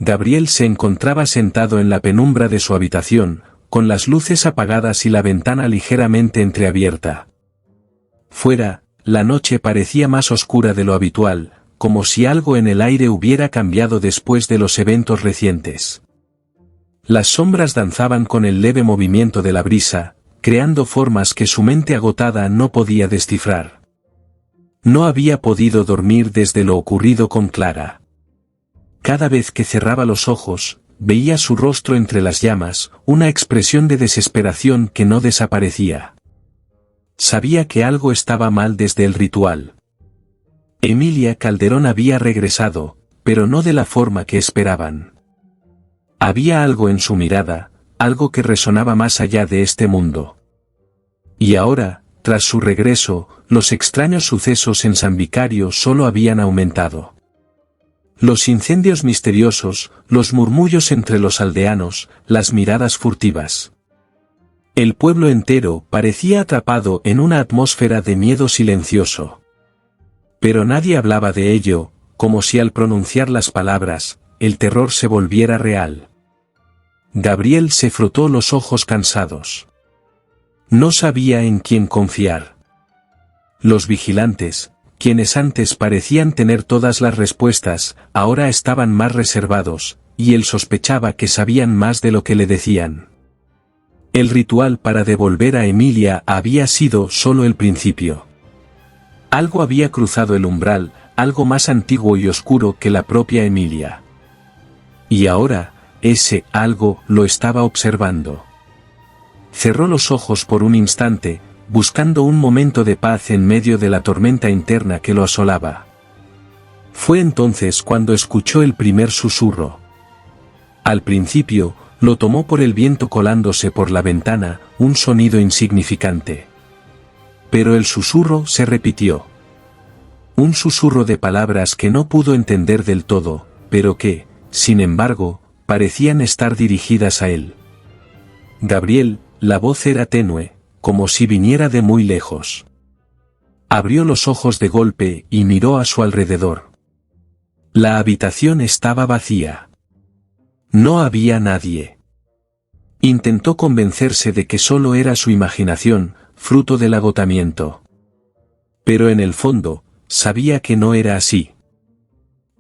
Gabriel se encontraba sentado en la penumbra de su habitación, con las luces apagadas y la ventana ligeramente entreabierta. Fuera, la noche parecía más oscura de lo habitual, como si algo en el aire hubiera cambiado después de los eventos recientes. Las sombras danzaban con el leve movimiento de la brisa, creando formas que su mente agotada no podía descifrar. No había podido dormir desde lo ocurrido con Clara. Cada vez que cerraba los ojos, veía su rostro entre las llamas, una expresión de desesperación que no desaparecía. Sabía que algo estaba mal desde el ritual. Emilia Calderón había regresado, pero no de la forma que esperaban. Había algo en su mirada, algo que resonaba más allá de este mundo. Y ahora, tras su regreso, los extraños sucesos en San Vicario solo habían aumentado. Los incendios misteriosos, los murmullos entre los aldeanos, las miradas furtivas. El pueblo entero parecía atrapado en una atmósfera de miedo silencioso. Pero nadie hablaba de ello, como si al pronunciar las palabras, el terror se volviera real. Gabriel se frotó los ojos cansados. No sabía en quién confiar. Los vigilantes, quienes antes parecían tener todas las respuestas, ahora estaban más reservados, y él sospechaba que sabían más de lo que le decían. El ritual para devolver a Emilia había sido solo el principio. Algo había cruzado el umbral, algo más antiguo y oscuro que la propia Emilia. Y ahora, ese algo lo estaba observando. Cerró los ojos por un instante, buscando un momento de paz en medio de la tormenta interna que lo asolaba. Fue entonces cuando escuchó el primer susurro. Al principio, lo tomó por el viento colándose por la ventana, un sonido insignificante. Pero el susurro se repitió. Un susurro de palabras que no pudo entender del todo, pero que, sin embargo, parecían estar dirigidas a él. Gabriel, la voz era tenue, como si viniera de muy lejos. Abrió los ojos de golpe y miró a su alrededor. La habitación estaba vacía. No había nadie. Intentó convencerse de que solo era su imaginación, fruto del agotamiento. Pero en el fondo, sabía que no era así.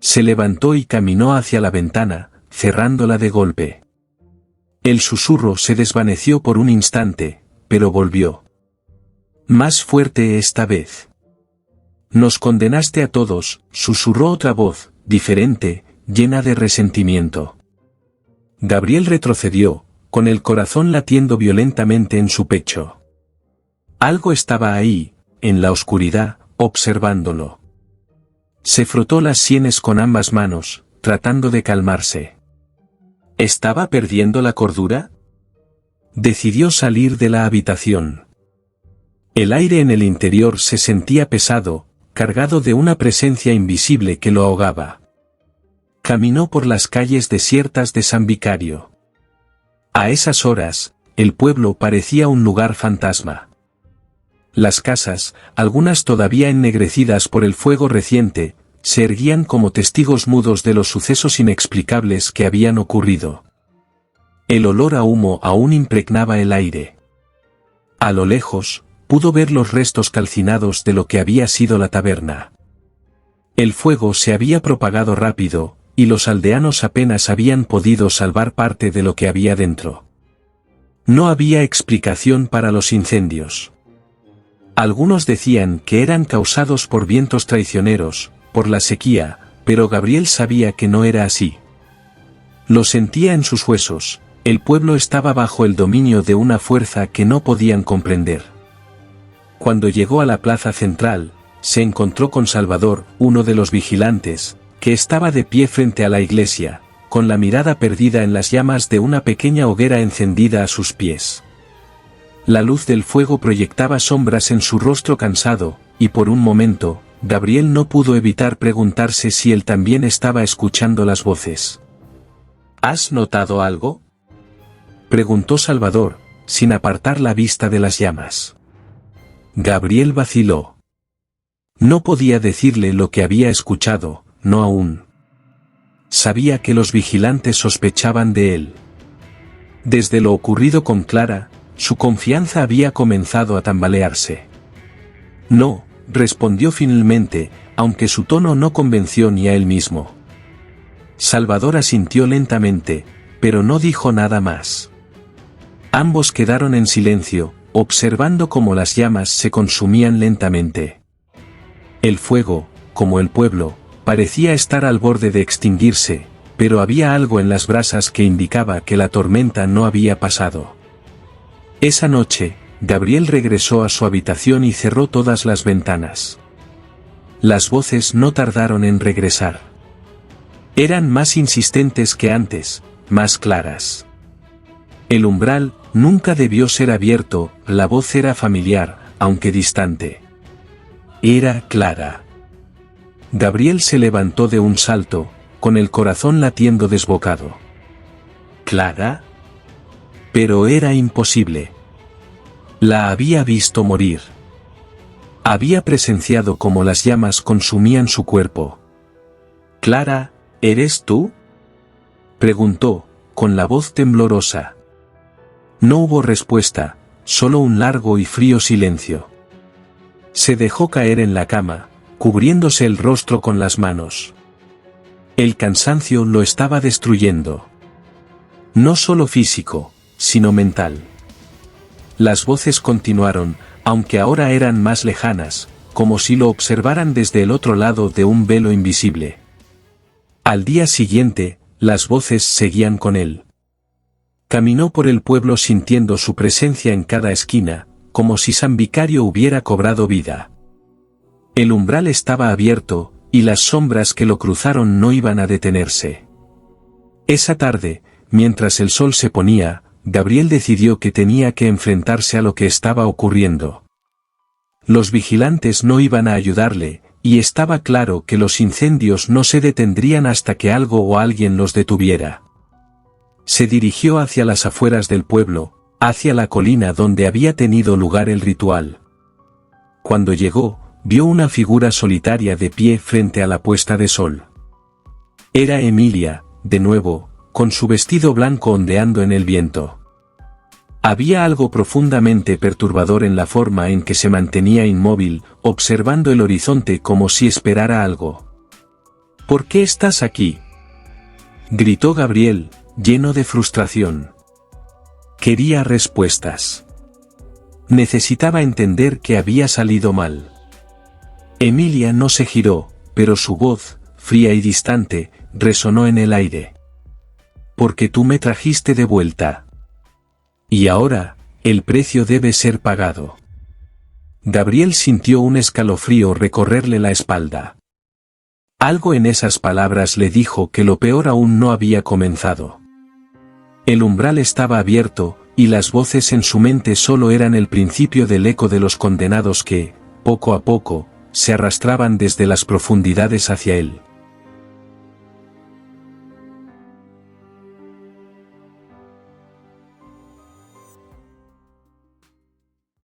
Se levantó y caminó hacia la ventana, cerrándola de golpe. El susurro se desvaneció por un instante, pero volvió. Más fuerte esta vez. Nos condenaste a todos, susurró otra voz, diferente, llena de resentimiento. Gabriel retrocedió, con el corazón latiendo violentamente en su pecho. Algo estaba ahí, en la oscuridad, observándolo. Se frotó las sienes con ambas manos, tratando de calmarse. ¿Estaba perdiendo la cordura? Decidió salir de la habitación. El aire en el interior se sentía pesado, cargado de una presencia invisible que lo ahogaba. Caminó por las calles desiertas de San Vicario. A esas horas, el pueblo parecía un lugar fantasma. Las casas, algunas todavía ennegrecidas por el fuego reciente, se erguían como testigos mudos de los sucesos inexplicables que habían ocurrido. El olor a humo aún impregnaba el aire. A lo lejos, pudo ver los restos calcinados de lo que había sido la taberna. El fuego se había propagado rápido, y los aldeanos apenas habían podido salvar parte de lo que había dentro. No había explicación para los incendios. Algunos decían que eran causados por vientos traicioneros, por la sequía, pero Gabriel sabía que no era así. Lo sentía en sus huesos, el pueblo estaba bajo el dominio de una fuerza que no podían comprender. Cuando llegó a la plaza central, se encontró con Salvador, uno de los vigilantes, que estaba de pie frente a la iglesia, con la mirada perdida en las llamas de una pequeña hoguera encendida a sus pies. La luz del fuego proyectaba sombras en su rostro cansado, y por un momento, Gabriel no pudo evitar preguntarse si él también estaba escuchando las voces. ¿Has notado algo?, preguntó Salvador, sin apartar la vista de las llamas. Gabriel vaciló. No podía decirle lo que había escuchado, no aún. sabía que los vigilantes sospechaban de él. Desde lo ocurrido con Clara, su confianza había comenzado a tambalearse. No, respondió finalmente, aunque su tono no convenció ni a él mismo. Salvador asintió lentamente, pero no dijo nada más. Ambos quedaron en silencio, observando cómo las llamas se consumían lentamente. El fuego, como el pueblo, parecía estar al borde de extinguirse, pero había algo en las brasas que indicaba que la tormenta no había pasado. Esa noche, Gabriel regresó a su habitación y cerró todas las ventanas. Las voces no tardaron en regresar. Eran más insistentes que antes, más claras. El umbral nunca debió ser abierto, la voz era familiar, aunque distante. Era Clara. Gabriel se levantó de un salto, con el corazón latiendo desbocado. ¿Clara? Pero era imposible. La había visto morir. Había presenciado cómo las llamas consumían su cuerpo. «Clara, ¿eres tú?», preguntó, con la voz temblorosa. No hubo respuesta, solo un largo y frío silencio. Se dejó caer en la cama, cubriéndose el rostro con las manos. El cansancio lo estaba destruyendo. No solo físico, sino mental. Las voces continuaron, aunque ahora eran más lejanas, como si lo observaran desde el otro lado de un velo invisible. Al día siguiente, las voces seguían con él. Caminó por el pueblo sintiendo su presencia en cada esquina, como si San Vicario hubiera cobrado vida. El umbral estaba abierto, y las sombras que lo cruzaron no iban a detenerse. Esa tarde, mientras el sol se ponía, Gabriel decidió que tenía que enfrentarse a lo que estaba ocurriendo. Los vigilantes no iban a ayudarle, y estaba claro que los incendios no se detendrían hasta que algo o alguien los detuviera. Se dirigió hacia las afueras del pueblo, hacia la colina donde había tenido lugar el ritual. Cuando llegó, vio una figura solitaria de pie frente a la puesta de sol. Era Emilia, de nuevo, con su vestido blanco ondeando en el viento. Había algo profundamente perturbador en la forma en que se mantenía inmóvil, observando el horizonte como si esperara algo. «¿Por qué estás aquí?», gritó Gabriel, lleno de frustración. Quería respuestas. Necesitaba entender que había salido mal. Emilia no se giró, pero su voz, fría y distante, resonó en el aire. «Porque tú me trajiste de vuelta. Y ahora, el precio debe ser pagado». Gabriel sintió un escalofrío recorrerle la espalda. Algo en esas palabras le dijo que lo peor aún no había comenzado. El umbral estaba abierto, y las voces en su mente solo eran el principio del eco de los condenados que, poco a poco, se arrastraban desde las profundidades hacia él.